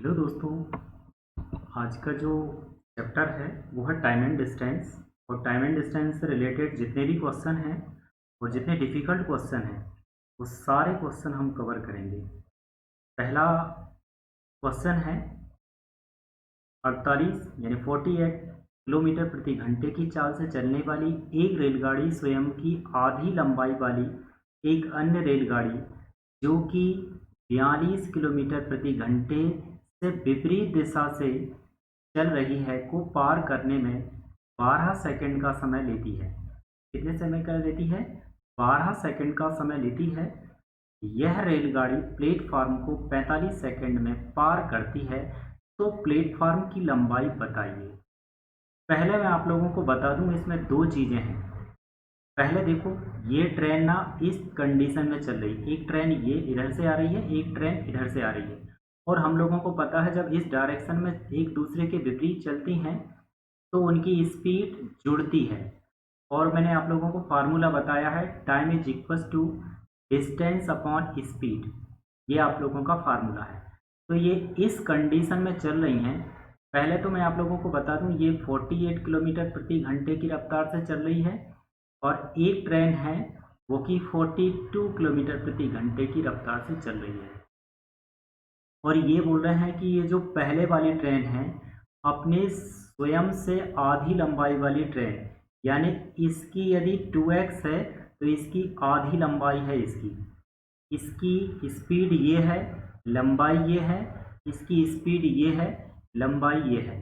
Hello दोस्तों। आज का जो चैप्टर है वो है टाइम एंड डिस्टेंस। और टाइम एंड डिस्टेंस से रिलेटेड जितने भी क्वेश्चन हैं और जितने डिफ़िकल्ट क्वेश्चन हैं वो सारे क्वेश्चन हम कवर करेंगे। पहला क्वेश्चन है 48 यानी 48 किलोमीटर प्रति घंटे की चाल से चलने वाली एक रेलगाड़ी स्वयं की आधी लंबाई वाली एक अन्य रेलगाड़ी जो कि 42 किलोमीटर प्रति घंटे से विपरीत दिशा से चल रही है को पार करने में 12 सेकंड का समय लेती है। कितने समय का लेती है? 12 सेकंड का समय लेती है। यह रेलगाड़ी प्लेटफार्म को 45 सेकंड में पार करती है, तो प्लेटफार्म की लंबाई बताइए। पहले मैं आप लोगों को बता दूं, इसमें दो चीज़ें हैं। पहले देखो, ये ट्रेन ना इस कंडीशन में चल रही है, एक ट्रेन ये इधर से आ रही है, एक ट्रेन इधर से आ रही है। और हम लोगों को पता है जब इस डायरेक्शन में एक दूसरे के विपरीत चलती हैं तो उनकी स्पीड जुड़ती है। और मैंने आप लोगों को फार्मूला बताया है, time is equal to distance upon speed. ये आप लोगों का फार्मूला है। तो ये इस कंडीशन में चल रही हैं। पहले तो मैं आप लोगों को बता दूं, ये 48 किलोमीटर प्रति घंटे की रफ्तार से चल रही है और एक ट्रेन है वो कि 42 किलोमीटर प्रति घंटे की रफ्तार से चल रही है। और ये बोल रहे हैं कि ये जो पहले वाली ट्रेन है अपने स्वयं से आधी लंबाई वाली ट्रेन, यानी इसकी यदि 2x है तो इसकी आधी लंबाई है इसकी स्पीड ये है, लंबाई ये है, इसकी स्पीड ये है, लंबाई ये है।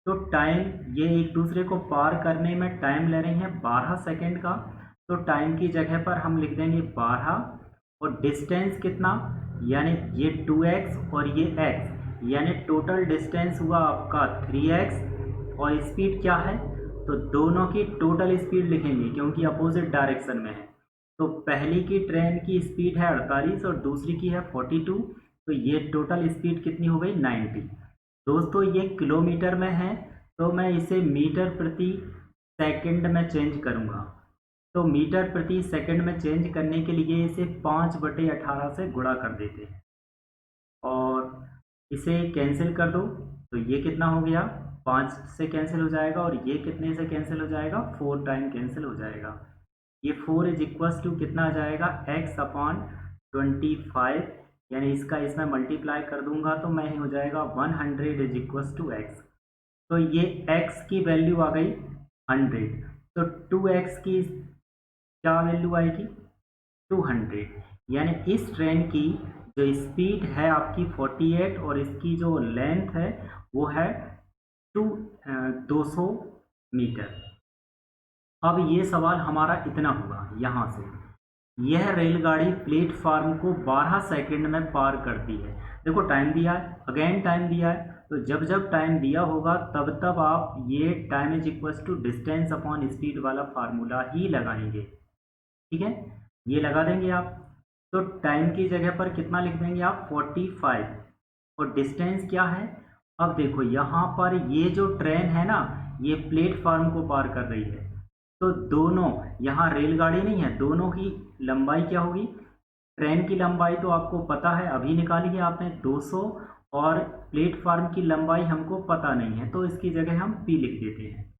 तो टाइम ये एक दूसरे को पार करने में टाइम ले रही हैं 12 सेकंड का। तो टाइम की जगह पर हम लिख देंगे 12 और डिस्टेंस कितना, यानी ये 2x और ये x, यानी टोटल डिस्टेंस हुआ आपका 3x। और स्पीड क्या है, तो दोनों की टोटल स्पीड लिखेंगे क्योंकि अपोजिट डायरेक्शन में है। तो पहली की ट्रेन की स्पीड है 48 और दूसरी की है 42, तो ये टोटल स्पीड कितनी हो गई 90। दोस्तों ये किलोमीटर में है तो मैं इसे मीटर प्रति सेकंड में चेंज करूँगा। तो मीटर प्रति सेकंड में चेंज करने के लिए इसे 5/18 से गुणा कर देते हैं और इसे कैंसिल कर दो। तो ये कितना हो गया, 5 से कैंसिल हो जाएगा और ये कितने से कैंसिल हो जाएगा, 4 टाइम कैंसिल हो जाएगा। ये 4 इज इक्वल्स टू कितना आ जाएगा, x/25, यानी इसका इसमें मल्टीप्लाई कर दूंगा तो मैं ही हो जाएगा 100 इज इक्वल्स टू x। तो ये x की वैल्यू आ गई 100, तो 2x की क्या वैल्यू आएगी 200। यानी इस ट्रेन की जो स्पीड है आपकी 48 और इसकी जो लेंथ है वो है 200 मीटर। अब ये सवाल हमारा इतना हुआ, यहाँ से यह रेलगाड़ी प्लेटफार्म को 12 सेकंड में पार करती है। देखो टाइम दिया है, अगेन टाइम दिया है, तो जब जब टाइम दिया होगा तब तब आप ये time is equals to distance upon speed वाला फार्मूला ही लगाएंगे। ठीक है, ये लगा देंगे आप। तो टाइम की जगह पर कितना लिख देंगे आप 45 और डिस्टेंस क्या है। अब देखो यहाँ पर ये जो ट्रेन है ना ये प्लेटफार्म को पार कर रही है, तो दोनों, यहाँ रेलगाड़ी नहीं है, दोनों की लंबाई क्या होगी, ट्रेन की लंबाई तो आपको पता है, अभी निकाली है आपने 200, और प्लेटफार्म की लंबाई हमको पता नहीं है तो इसकी जगह हम p लिख देते हैं।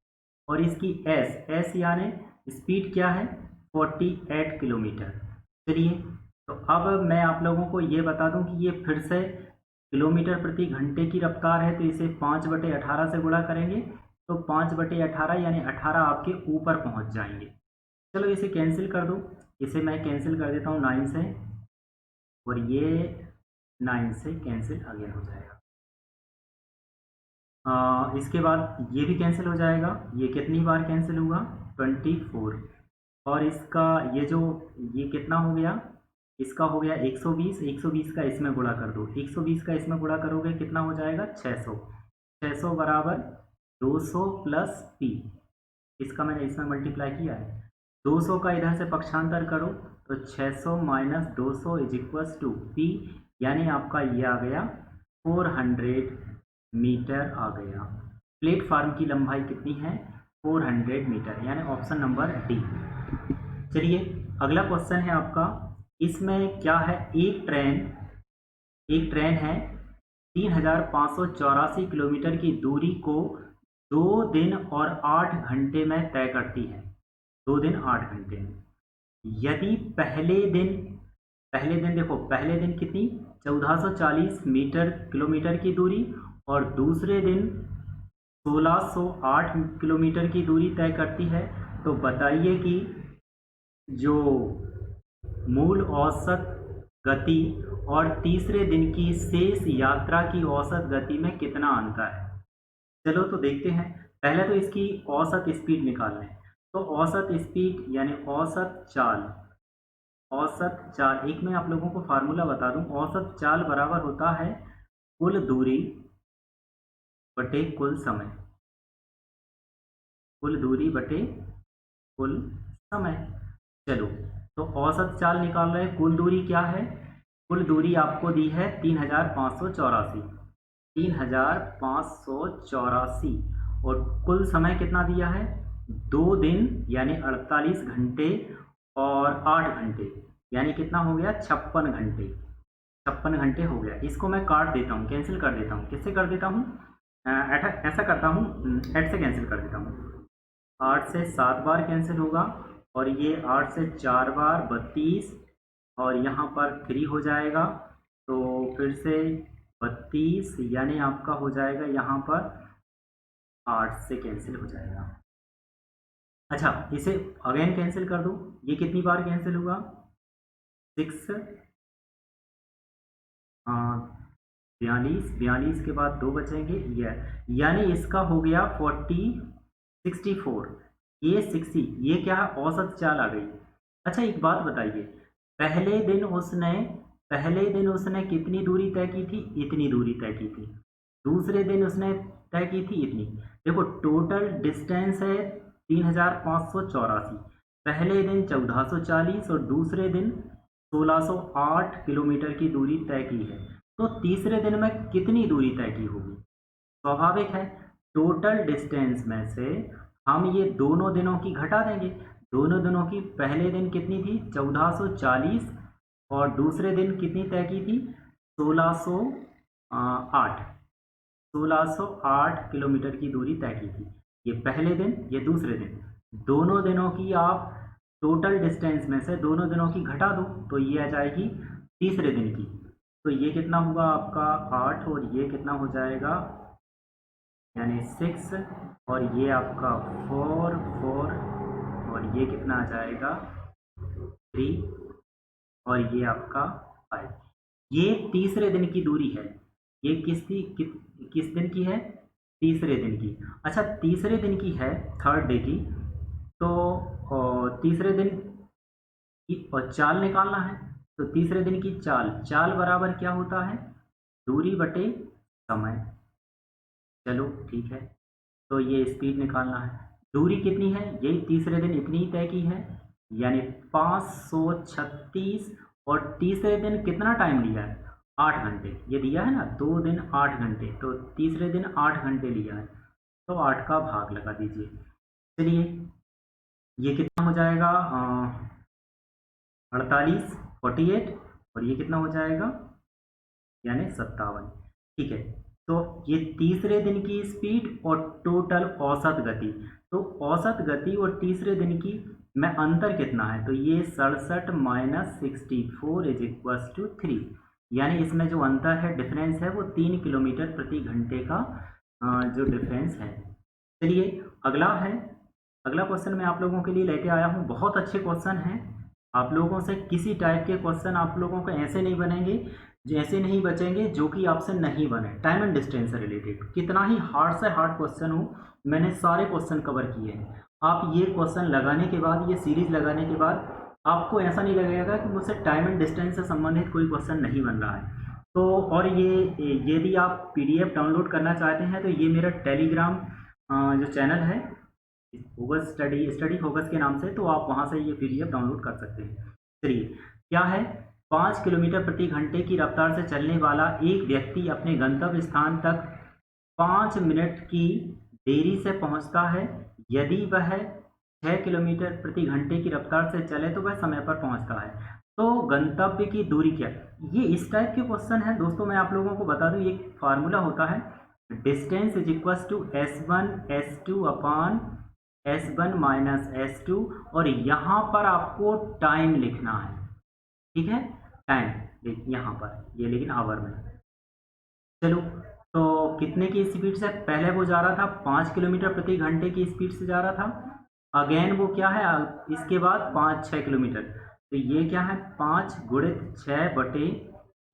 और इसकी s यानी स्पीड क्या है 48 किलोमीटर। चलिए, तो अब मैं आप लोगों को ये बता दूं कि ये फिर से किलोमीटर प्रति घंटे की रफ्तार है तो इसे 5/18 से गुणा करेंगे तो 5/18 यानी 18 आपके ऊपर पहुंच जाएंगे। चलो इसे कैंसिल कर दो, इसे मैं कैंसिल कर देता हूँ 9 से, और ये 9 से कैंसिल अगेन हो जाएगा। इसके बाद ये भी कैंसिल हो जाएगा, ये कितनी बार कैंसिल हुआ 24। और इसका ये कितना हो गया, इसका हो गया 120, 120 का इसमें गुणा कर दो, 120 का इसमें गुणा करोगे कितना हो जाएगा 600, 600 बराबर 200 प्लस p, इसका मैंने इसमें मल्टीप्लाई किया है। 200 का इधर से पक्षांतर करो तो 600 minus 200 is equals to p, यानी आपका ये आ गया 400 मीटर आ गया। प्लेटफार्म की लंबाई कितनी है 400 मीटर, यानी ऑप्शन नंबर डी। चलिए अगला क्वेश्चन है आपका, इसमें क्या है, एक ट्रेन है 3,584 किलोमीटर की दूरी को 2 दिन और 8 घंटे में तय करती है। 2 दिन 8 घंटे में। यदि पहले दिन देखो, पहले दिन कितनी 1440 किलोमीटर की दूरी और दूसरे दिन 1608 किलोमीटर की दूरी तय करती है, तो बताइए कि जो मूल औसत गति और तीसरे दिन की शेष यात्रा की औसत गति में कितना अंतर है। चलो तो देखते हैं। पहले तो इसकी औसत स्पीड निकालना है। तो औसत स्पीड यानी औसत चाल एक मैं आप लोगों को फार्मूला बता दूं। औसत चाल बराबर होता है कुल दूरी बटे कुल समय। कुल दूरी बटे कुल समय। चलो तो औसत चाल निकाल रहे हैं। कुल दूरी क्या है? कुल दूरी आपको दी है 3,584। 3,584 और कुल समय कितना दिया है? 2 दिन यानी 48 घंटे और 8 घंटे यानी कितना हो गया? 56 घंटे। 56 घंटे हो गया। इसको मैं काट देता हूँ, कैंसिल कर देता हूँ। किससे कर देता हूँ? ऐसा करता हूँ, 8 से कैंसिल कर देता हूँ। 8 से 7 बार कैंसिल होगा और ये 8 से 4 बार 32 और यहाँ पर 3 हो जाएगा। तो फिर से 32 यानी आपका हो जाएगा यहाँ पर 8 से कैंसिल हो जाएगा। अच्छा, इसे अगेन कैंसिल कर दो। ये कितनी बार कैंसिल हुआ? 6 42 के बाद 2 बचेंगे। यानी इसका हो गया 64। ये 60, ये क्या है? औसत चाल आ गई। अच्छा एक बात बताइए, पहले दिन उसने कितनी दूरी तय की थी? इतनी दूरी तय की थी। दूसरे दिन उसने तय की थी इतनी। देखो टोटल डिस्टेंस है 3,584। पहले दिन 1440 और दूसरे दिन 1608 किलोमीटर की दूरी तय की है। तो तीसरे दिन में कितनी दूरी तय की होगी? स्वाभाविक है, टोटल डिस्टेंस में से हम ये दोनों दिनों की घटा देंगे। दोनों दिनों की पहले दिन कितनी थी? 1440 और दूसरे दिन कितनी तय की थी? 1608। 1608 किलोमीटर की दूरी तय की थी। ये पहले दिन, ये दूसरे दिन। दोनों दिनों की आप टोटल डिस्टेंस में से दोनों दिनों की घटा दो तो ये आ जाएगी तीसरे दिन की। तो ये कितना होगा आपका? 8 और ये कितना हो जाएगा? यानी 6 और ये आपका 4 और ये कितना आ जाएगा? 3 और ये आपका 5। ये तीसरे दिन की दूरी है। ये किस दिन की है? तीसरे दिन की। अच्छा तीसरे दिन की है, थर्ड डे की। तो तीसरे दिन की और चाल निकालना है। तो तीसरे दिन की चाल बराबर क्या होता है? दूरी बटे समय। चलो ठीक है, तो ये स्पीड निकालना है। दूरी कितनी है? यही तीसरे दिन इतनी तय की है, यानी 536। और तीसरे दिन कितना टाइम लिया है? 8 घंटे। ये दिया है ना 2 दिन 8 घंटे, तो तीसरे दिन 8 घंटे लिया है। तो 8 का भाग लगा दीजिए। चलिए ये कितना हो जाएगा? 48 48 और ये कितना हो जाएगा? यानी 57। ठीक है, तो ये तीसरे दिन की स्पीड और टोटल औसत गति। तो औसत गति और तीसरे दिन की में अंतर कितना है? तो ये 67 माइनस 64 इज इक्वल्स टू 3। यानी इसमें जो अंतर है, डिफरेंस है, वो 3 किलोमीटर प्रति घंटे का जो डिफरेंस है। चलिए अगला क्वेश्चन मैं आप लोगों के लिए लेके आया हूँ। बहुत अच्छे क्वेश्चन हैं। आप लोगों से किसी टाइप के क्वेश्चन आप लोगों को ऐसे नहीं बनेंगे, जैसे नहीं बचेंगे जो कि आपसे नहीं बने। टाइम एंड डिस्टेंस से रिलेटेड कितना ही हार्ड से हार्ड क्वेश्चन हो, मैंने सारे क्वेश्चन कवर किए हैं। आप ये क्वेश्चन लगाने के बाद, ये सीरीज लगाने के बाद आपको ऐसा नहीं लगेगा कि मुझसे टाइम एंड डिस्टेंस से संबंधित कोई क्वेश्चन नहीं बन रहा है। तो और ये यदि आप PDF डाउनलोड करना चाहते हैं तो ये मेरा टेलीग्राम जो चैनल है फोकस स्टडी फोकस के नाम से, तो आप वहाँ से ये PDF डाउनलोड कर सकते हैं। चलिए क्या है? 5 किलोमीटर प्रति घंटे की रफ्तार से चलने वाला एक व्यक्ति अपने गंतव्य स्थान तक 5 मिनट की देरी से पहुंचता है। यदि वह 6 किलोमीटर प्रति घंटे की रफ्तार से चले तो वह समय पर पहुंचता है। तो गंतव्य की दूरी क्या है? ये इस टाइप के क्वेश्चन है दोस्तों। मैं आप लोगों को बता दूं, एक फार्मूला होता है, distance is equal to S1 upon S1 minus S2, और यहाँ पर आपको टाइम लिखना है, ठीक है, टाइम यहाँ पर ये लेकिन आवर में। चलो, तो कितने की स्पीड से पहले वो जा रहा था? 5 किलोमीटर प्रति घंटे की स्पीड से जा रहा था। अगेन वो क्या है, इसके बाद 5-6 किलोमीटर, तो ये क्या है, 5 गुणित 6 बटे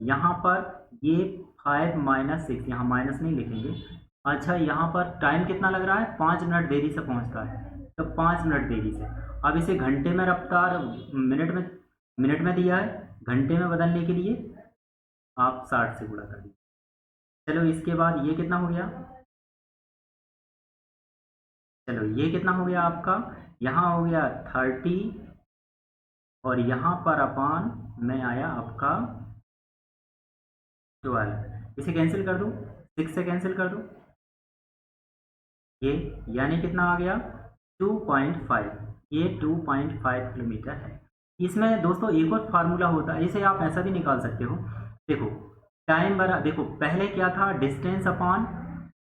यहाँ पर ये 5 माइनस 6, यहाँ माइनस नहीं लिखेंगे। अच्छा, यहाँ पर टाइम कितना लग रहा है? 5 मिनट देरी से पहुँचता है, तो 5 मिनट देरी से। अब इसे घंटे में रफ्तार मिनट में दिया है, घंटे में बदलने के लिए आप 60 से गुणा कर दीजिए। चलो, इसके बाद ये कितना हो गया? चलो, ये कितना हो गया आपका? यहाँ हो गया 30, और यहाँ पर अपान में आया आपका 12। इसे कैंसिल कर दूँ, 6 से कैंसिल कर दूँ, ये यानी कितना आ गया? 2.5। ये 2.5 किलोमीटर है। इसमें दोस्तों एक और फार्मूला होता है, इसे आप ऐसा भी निकाल सकते हो। देखो, टाइम बरा देखो पहले क्या था, डिस्टेंस अपॉन,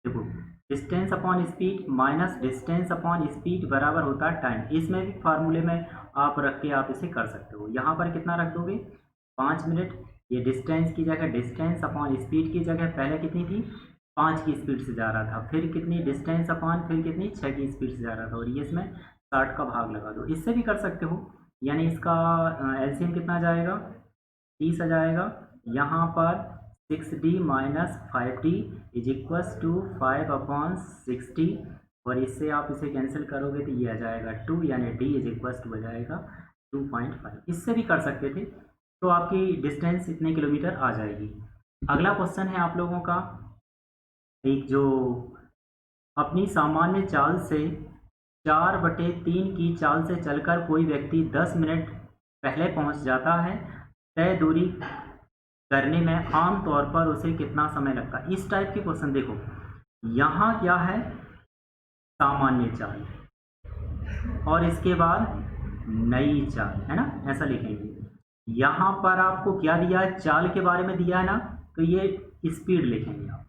देखो distance upon speed minus distance upon speed बराबर होता है टाइम। इसमें भी फार्मूले में आप रख के आप इसे कर सकते हो। यहाँ पर कितना रख दोगे? 5 मिनट। ये डिस्टेंस की जगह डिस्टेंस अपॉन स्पीड की जगह पहले कितनी थी? 5 की स्पीड से जा रहा था, फिर कितनी डिस्टेंस अपॉन, फिर कितनी 6 की स्पीड से जा रहा था, और ये इसमें 60 का भाग लगा दो। इससे भी कर सकते हो, यानी इसका एलसीएम कितना जाएगा? 30 आ जाएगा। यहाँ पर 6d minus 5d is equals to 5 upon 60, और इससे आप इसे कैंसिल करोगे तो ये आ जाएगा 2, यानी d इज इक्वल्स टू आ जाएगा 2.5। इससे भी कर सकते थे, तो आपकी डिस्टेंस इतने किलोमीटर आ जाएगी। अगला क्वेश्चन है आप लोगों का, एक जो अपनी सामान्य चाल से 4/3 की चाल से चलकर कोई व्यक्ति 10 मिनट पहले पहुंच जाता है, तय दूरी करने में आमतौर पर उसे कितना समय लगता है? इस टाइप के क्वेश्चन देखो, यहाँ क्या है, सामान्य चाल, और इसके बाद नई चाल, है ना, ऐसा लिखेंगे। यहाँ पर आपको क्या दिया है? चाल के बारे में दिया है ना, तो ये स्पीड लिखेंगे आप।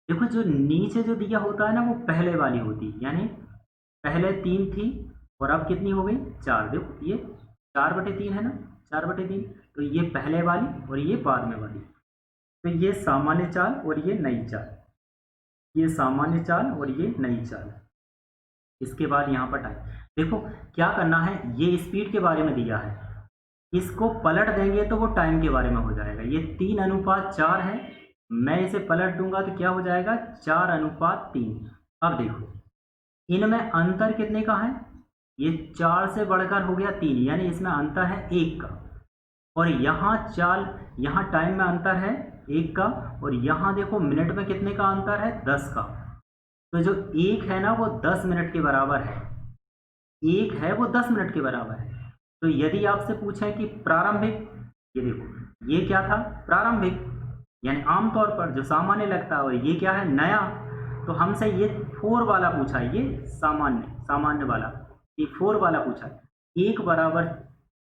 देखो, जो नीचे जो दिया होता है ना, वो पहले वाली होती है, यानी पहले 3 थी और अब कितनी हो गई? 4। देखो, ये 4/3 है ना, 4/3, तो ये पहले वाली और ये बाद में वाली, तो ये सामान्य चाल और ये नई चाल, ये सामान्य चाल और ये नई चाल। इसके बाद यहाँ पर टाइम, देखो क्या करना है, ये स्पीड के बारे में दिया है, इसको पलट देंगे तो वो टाइम के बारे में हो जाएगा। ये 3:4 है, मैं इसे पलट दूंगा तो क्या हो जाएगा? 4:3। अब देखो, इनमें अंतर कितने का है? ये 4 से बढ़कर हो गया 3, यानी इसमें अंतर है 1 का, और यहाँ यहाँ टाइम में अंतर है 1 का, और यहाँ देखो मिनट में कितने का अंतर है? 10 का। तो जो 1 है ना, वो 10 मिनट के बराबर है, 1 है वो 10 मिनट के बराबर है। तो यदि आपसे पूछें कि प्रारंभिक, ये देखो ये क्या था? प्रारंभिक, यानी आमतौर पर जो सामान्य लगता है, और ये क्या है? नया। तो हमसे ये 4 वाला पूछा है, ये सामान्य वाला, ये 4 वाला पूछा है। 1 बराबर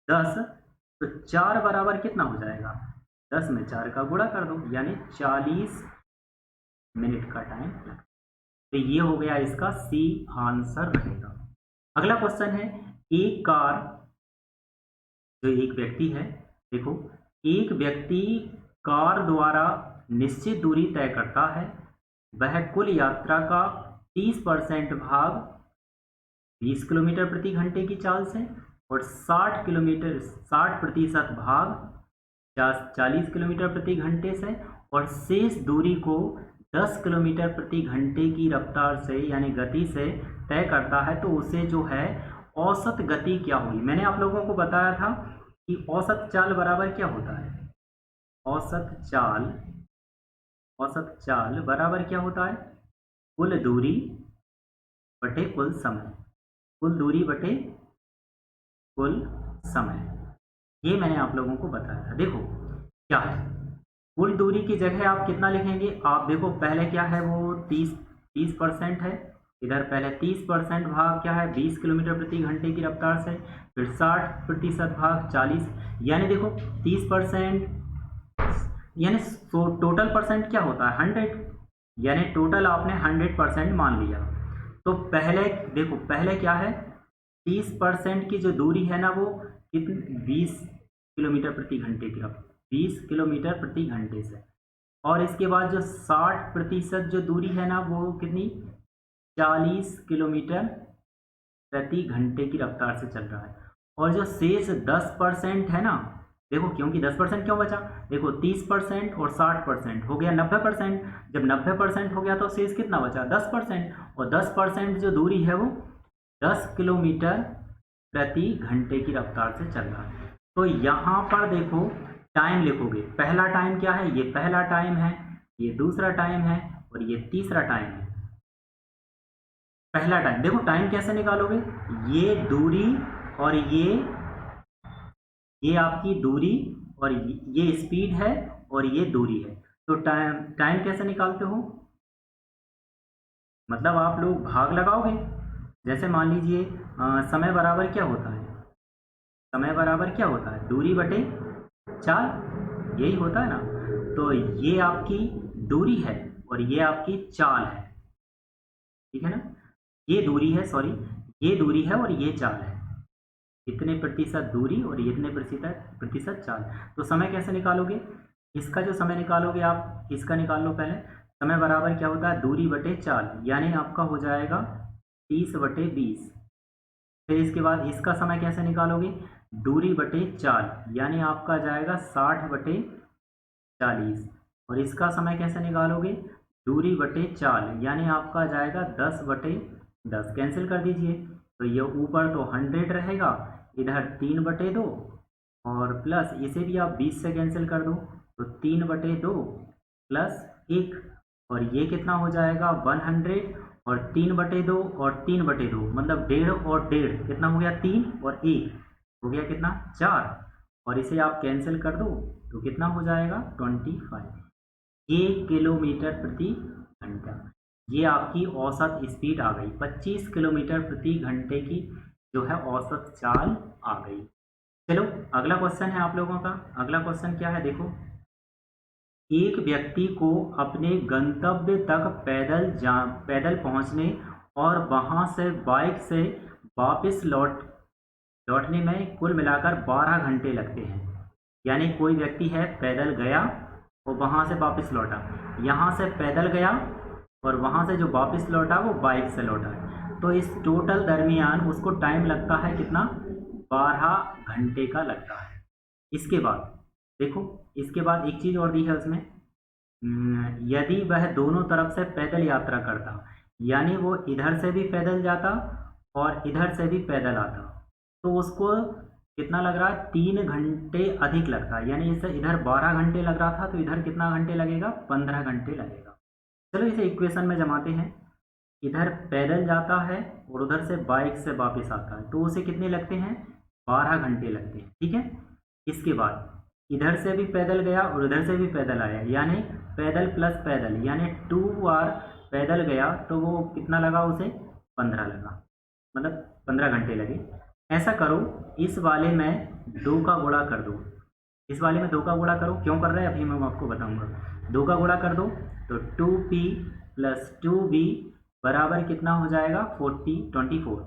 10, तो 4 बराबर कितना हो जाएगा? 10 में 4 का गुणा कर दो, यानी 40 मिनट का टाइम लगता है। तो ये हो गया इसका सी आंसर रहेगा। अगला क्वेश्चन है, एक कार, जो एक व्यक्ति है, देखो एक व्यक्ति कार द्वारा निश्चित दूरी तय करता है, वह कुल यात्रा का 30% भाग 20 किलोमीटर प्रति घंटे की चाल से, और 60% भाग 40 किलोमीटर प्रति घंटे से, और शेष दूरी को 10 किलोमीटर प्रति घंटे की रफ्तार से, यानी गति से तय करता है, तो उसे जो है औसत गति क्या होगी? मैंने आप लोगों को बताया था कि औसत चाल बराबर क्या होता है? औसत चाल बराबर क्या होता है? कुल दूरी बटे कुल समय, कुल दूरी बटे कुल समय। ये मैंने आप लोगों को बताया था। देखो क्या है, कुल दूरी की जगह आप कितना लिखेंगे? आप देखो पहले क्या है, वो 30% है, इधर पहले 30% भाग क्या है 20 किलोमीटर प्रति घंटे की रफ्तार से, फिर 60% भाग 40, यानी देखो 30%, यानी टोटल परसेंट क्या होता है 100, यानी टोटल आपने 100% मान लिया। तो पहले देखो, पहले क्या है 30% की जो दूरी है ना वो कितनी 20 किलोमीटर प्रति घंटे की, 20 किलोमीटर प्रति घंटे से, और इसके बाद जो 60% जो दूरी है ना वो कितनी 40 किलोमीटर प्रति घंटे की रफ्तार से चल रहा है। और जो शेष 10% है ना, देखो क्योंकि 10% क्यों बचा, देखो 30% और 60% हो गया 90%, जब 90% हो गया तो शेष कितना बचा 10%, और 10% जो दूरी है वो 10 किलोमीटर प्रति घंटे की रफ्तार से चल रहा है। तो यहाँ पर देखो टाइम लिखोगे, पहला टाइम क्या है, ये पहला टाइम है, ये दूसरा टाइम है, और ये तीसरा टाइम है। पहला टाइम देखो, टाइम कैसे निकालोगे, ये दूरी और ये आपकी दूरी और ये स्पीड है और ये दूरी है। तो टाइम कैसे निकालते हो, मतलब आप लोग भाग लगाओगे। जैसे मान लीजिए समय बराबर क्या होता है, समय बराबर क्या होता है दूरी बटे चाल, यही होता है ना। तो ये आपकी दूरी है और ये आपकी चाल है, ठीक है ना, ये दूरी है, सॉरी ये दूरी है और ये चाल है, इतने प्रतिशत दूरी और इतने प्रतिशत चाल। तो समय कैसे निकालोगे, इसका जो समय निकालोगे आप इसका निकाल लो पहले। समय बराबर क्या होता है दूरी बटे चाल, यानी आपका हो जाएगा 30/20। फिर इसके बाद इसका समय कैसे निकालोगे, दूरी बटे चाल, यानी आपका जाएगा 60/40। और इसका समय कैसे निकालोगे, दूरी बटे चाल, यानी आपका जाएगा 10/10। कैंसिल कर दीजिए, तो ये ऊपर तो 100 रहेगा, इधर 3/2, और प्लस इसे भी आप 20 से कैंसिल कर दो, तो 3/2 प्लस 1, और ये कितना हो जाएगा 100, और 3/2 और 3/2 मतलब 1.5 और 1.5 कितना हो गया 3, और 1 हो गया कितना 4, और इसे आप कैंसिल कर दो तो कितना हो जाएगा 25। ये किलोमीटर प्रति घंटा, ये आपकी औसत स्पीड आ गई, 25 किलोमीटर प्रति घंटे की जो है औसत चाल आ गई। चलो अगला क्वेश्चन है आप लोगों का। अगला क्वेश्चन क्या है देखो, एक व्यक्ति को अपने गंतव्य तक पैदल पहुंचने और वहां से बाइक से वापस लौटने में कुल मिलाकर 12 घंटे लगते हैं। यानी कोई व्यक्ति है पैदल गया और वहां से वापस लौटा, यहाँ से पैदल गया और वहां से जो वापस लौटा वो बाइक से लौटा, तो इस टोटल दरमियान उसको टाइम लगता है कितना 12 घंटे का लगता है। इसके बाद देखो, इसके बाद एक चीज़ और दी है उसमें, यदि वह दोनों तरफ से पैदल यात्रा करता, यानी वो इधर से भी पैदल जाता और इधर से भी पैदल आता, तो उसको कितना लग रहा है 3 घंटे अधिक लगता है। यानी इसे इधर 12 घंटे लग रहा था तो इधर कितना घंटे लगेगा 15 घंटे लगेगा। चलो इसे इक्वेशन में जमाते हैं, इधर पैदल जाता है और उधर से बाइक से वापस आता है, तो उसे कितने लगते हैं 12 घंटे लगते हैं, ठीक है। इसके बाद इधर से भी पैदल गया और उधर से भी पैदल आया, यानी पैदल प्लस पैदल, यानी 2 बार पैदल गया तो वो कितना लगा उसे 15 लगा, मतलब 15 घंटे लगे। ऐसा करो, इस वाले में 2 का गुणा कर दो, इस वाले में 2 का गुणा करो, क्यों कर रहे हैं अभी मैं आपको बताऊंगा। 2 का गुणा कर दो तो 2p + 2b बराबर कितना हो जाएगा 24।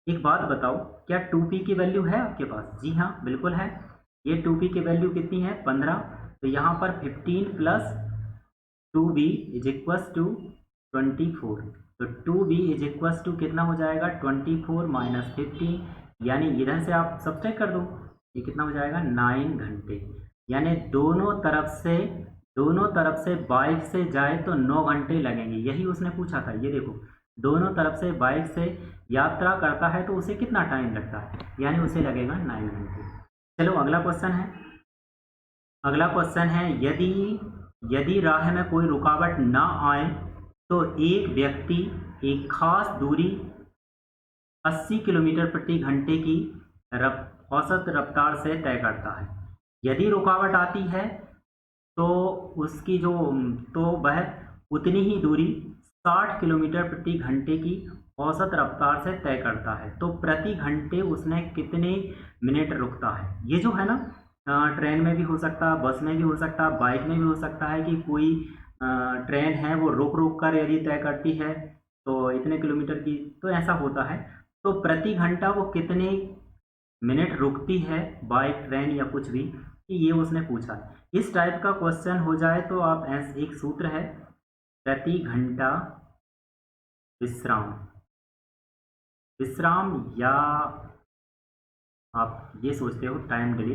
एक बात बताओ, क्या 2p की वैल्यू है आपके पास? जी हाँ बिल्कुल है, ये 2p की वैल्यू कितनी है 15, तो यहाँ पर 15 + 2b = 24, तो 2b = कितना हो जाएगा 24 - 15, यानी इधर से आप सब्ट्रैक्ट कर दो, ये कितना हो जाएगा 9 घंटे। यानी दोनों तरफ से बाइक से जाए तो 9 घंटे लगेंगे, यही उसने पूछा था। ये देखो, दोनों तरफ से बाइक से यात्रा करता है तो उसे कितना टाइम लगता है, यानी उसे लगेगा 9 घंटे। चलो अगला क्वेश्चन है, अगला क्वेश्चन है यदि राह में कोई रुकावट ना आए तो एक व्यक्ति एक खास दूरी 80 किलोमीटर प्रति घंटे की औसत रफ्तार से तय करता है। यदि रुकावट आती है तो वह उतनी ही दूरी 60 किलोमीटर प्रति घंटे की औसत रफ्तार से तय करता है। तो प्रति घंटे उसने कितने मिनट रुकता है। ये जो है ना ट्रेन में भी हो सकता है, बस में भी हो सकता है, बाइक में भी हो सकता है कि कोई ट्रेन है वो रुक रुक कर यदि तय करती है तो इतने किलोमीटर की, तो ऐसा होता है। तो प्रति घंटा वो कितने मिनट रुकती है बाइक, ट्रेन या कुछ भी, कि ये उसने पूछा। इस टाइप का क्वेश्चन हो जाए तो आप एक सूत्र है प्रति घंटा विश्राम, विश्राम या आप ये सोचते हो टाइम डिले।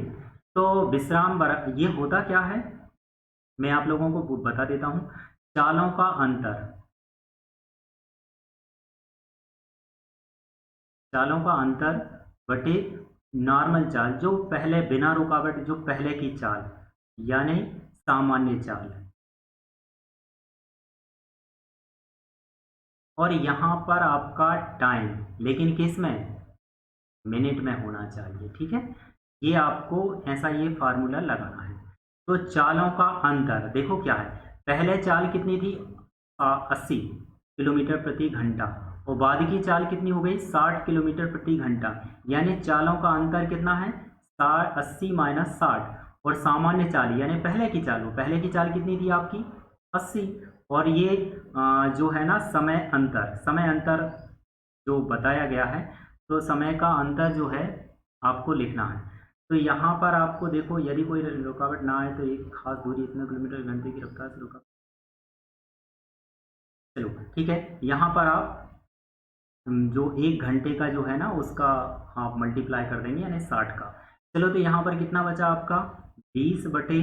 तो विश्राम ये होता क्या है, मैं आप लोगों को बता देता हूँ। चालों का अंतर, चालों का अंतर बटे नॉर्मल चाल, जो पहले बिना रुकावट, जो पहले की चाल यानी सामान्य चाल। और यहाँ पर आपका टाइम, लेकिन किस में, मिनट में होना चाहिए। ठीक है, ये आपको ऐसा ये फार्मूला लगाना है। तो चालों का अंतर देखो क्या है, पहले चाल कितनी थी 80 किलोमीटर प्रति घंटा, और बाद की चाल कितनी हो गई 60 किलोमीटर प्रति घंटा, यानी चालों का अंतर कितना है 80 माइनस 60। और सामान्य चाल यानी पहले की चाल, पहले की चाल कितनी थी आपकी 80। और ये जो है ना समय अंतर, समय अंतर जो बताया गया है, तो समय का अंतर जो है आपको लिखना है। तो यहाँ पर आपको देखो यदि कोई रुकावट ना आए तो एक खास दूरी इतना किलोमीटर घंटे की रफ्तार से रुका, चलो ठीक है। यहाँ पर आप जो एक घंटे का जो है ना उसका आप मल्टीप्लाई कर देंगे यानी 60 का। चलो तो यहाँ पर कितना बचा आपका 20 बटे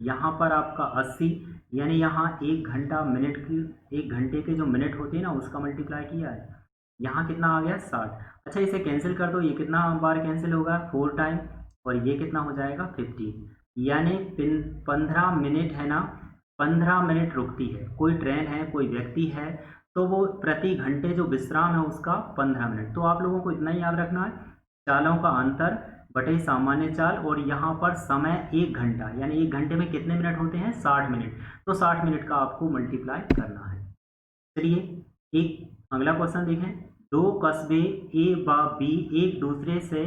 यहाँ पर आपका 80, यानी यहाँ एक घंटा मिनट की, एक घंटे के जो मिनट होते हैं ना उसका मल्टीप्लाई किया है, यहाँ कितना आ गया 60। अच्छा इसे कैंसिल कर दो, ये कितना बार कैंसिल होगा 4 टाइम, और ये कितना हो जाएगा 50, यानी 15 मिनट है ना, 15 मिनट रुकती है। कोई ट्रेन है, कोई व्यक्ति है, तो वो प्रति घंटे जो विश्राम है उसका 15 मिनट। तो आप लोगों को इतना ही याद रखना है, चालों का अंतर बटे सामान्य चाल, और यहाँ पर समय 1 घंटा, यानी 1 घंटे में कितने मिनट होते हैं 60 मिनट, तो 60 मिनट का आपको मल्टीप्लाई करना है। चलिए एक अगला क्वेश्चन देखें। 2 कस्बे ए व बी एक दूसरे से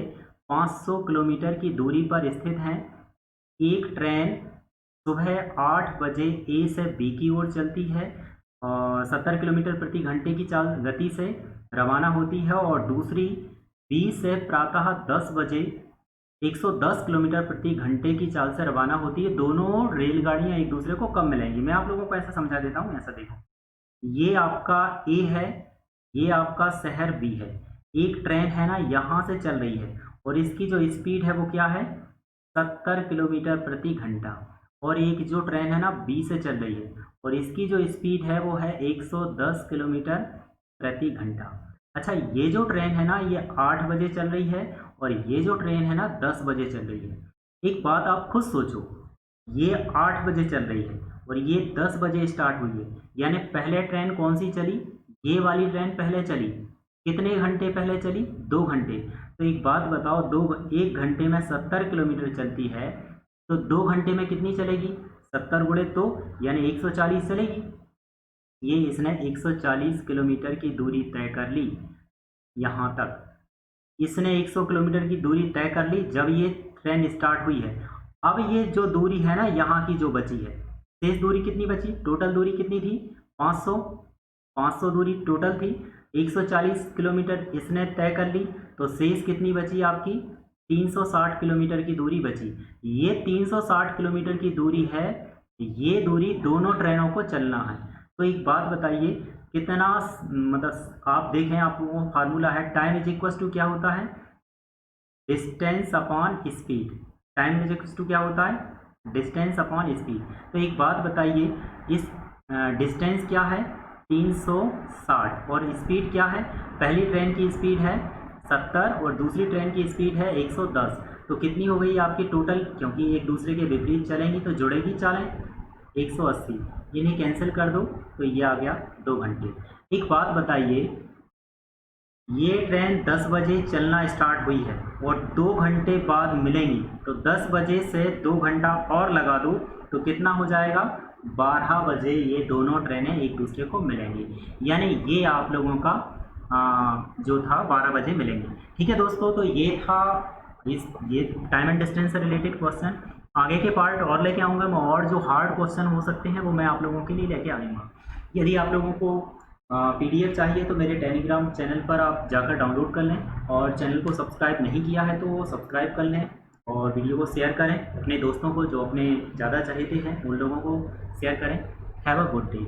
500 किलोमीटर की दूरी पर स्थित हैं। एक ट्रेन सुबह 8 बजे ए से बी की ओर चलती है और 70 किलोमीटर प्रति घंटे की चाल गति से रवाना होती है, और दूसरी बी से प्रातः 10 बजे 110 किलोमीटर प्रति घंटे की चाल से रवाना होती है। दोनों रेलगाड़ियां एक दूसरे को कब मिलेंगी, मैं आप लोगों को ऐसा समझा देता हूँ। ऐसा देखो, ये आपका ए है, ये आपका शहर बी है। एक ट्रेन है ना यहाँ से चल रही है, और इसकी जो स्पीड है वो क्या है 70 किलोमीटर प्रति घंटा, और एक जो ट्रेन है ना बी से चल रही है, और इसकी जो स्पीड है वो है 110 किलोमीटर प्रति घंटा। अच्छा ये जो ट्रेन है ना ये 8 बजे चल रही है, और ये जो ट्रेन है ना 10 बजे चल रही है। एक बात आप खुद सोचो, ये 8 बजे चल रही है और ये 10 बजे स्टार्ट हुई है, यानी पहले ट्रेन कौन सी चली, ये वाली ट्रेन पहले चली, कितने घंटे पहले चली 2 घंटे। तो एक बात बताओ, 1 घंटे में 70 किलोमीटर चलती है, तो 2 घंटे में कितनी चलेगी 70 गुणे तो यानी 140 चलेगी। ये इसने 140 किलोमीटर की दूरी तय कर ली, यहाँ तक इसने 100 किलोमीटर की दूरी तय कर ली जब ये ट्रेन स्टार्ट हुई है। अब ये जो दूरी है ना यहाँ की जो बची है, शेष दूरी कितनी बची, टोटल दूरी कितनी थी 500 दूरी टोटल थी, 140 किलोमीटर इसने तय कर ली, तो शेष कितनी बची आपकी 360 किलोमीटर की दूरी बची। ये 360 किलोमीटर की दूरी है, ये दूरी दोनों ट्रेनों को चलना है। तो एक बात बताइए कितना, मतलब आप देखें, आप लोगों को फार्मूला है टाइम इज इक्वल टू क्या होता है distance upon speed. Time is equal to क्या होता है डिस्टेंस अपॉन स्पीड। तो एक बात बताइए, इस डिस्टेंस क्या है 360 और स्पीड क्या है, पहली ट्रेन की स्पीड है 70 और दूसरी ट्रेन की स्पीड है 110, तो कितनी हो गई आपकी टोटल, क्योंकि एक दूसरे के विपरीत चलेंगी तो जुड़ेगी चालें 180, इन्हें कैंसिल कर दो तो ये आ गया 2 घंटे। एक बात बताइए, ये ट्रेन 10 बजे चलना स्टार्ट हुई है और 2 घंटे बाद मिलेंगी, तो 10 बजे से 2 घंटा और लगा दो तो कितना हो जाएगा 12 बजे ये दोनों ट्रेनें एक दूसरे को मिलेंगी। यानी ये आप लोगों का जो था 12 बजे मिलेंगे। ठीक है दोस्तों, तो ये था ये टाइम एंड डिस्टेंस से रिलेटेड क्वेश्चन। आगे के पार्ट और लेके आऊँगा मैं, और जो हार्ड क्वेश्चन हो सकते हैं वो मैं आप लोगों के लिए लेके आऊँगा। यदि आप लोगों को पीडीएफ चाहिए तो मेरे टेलीग्राम चैनल पर आप जाकर डाउनलोड कर लें, और चैनल को सब्सक्राइब नहीं किया है तो सब्सक्राइब कर लें, और वीडियो को शेयर करें अपने दोस्तों को जो अपने ज़्यादा चाहते हैं, उन लोगों को शेयर करें। Have a good day.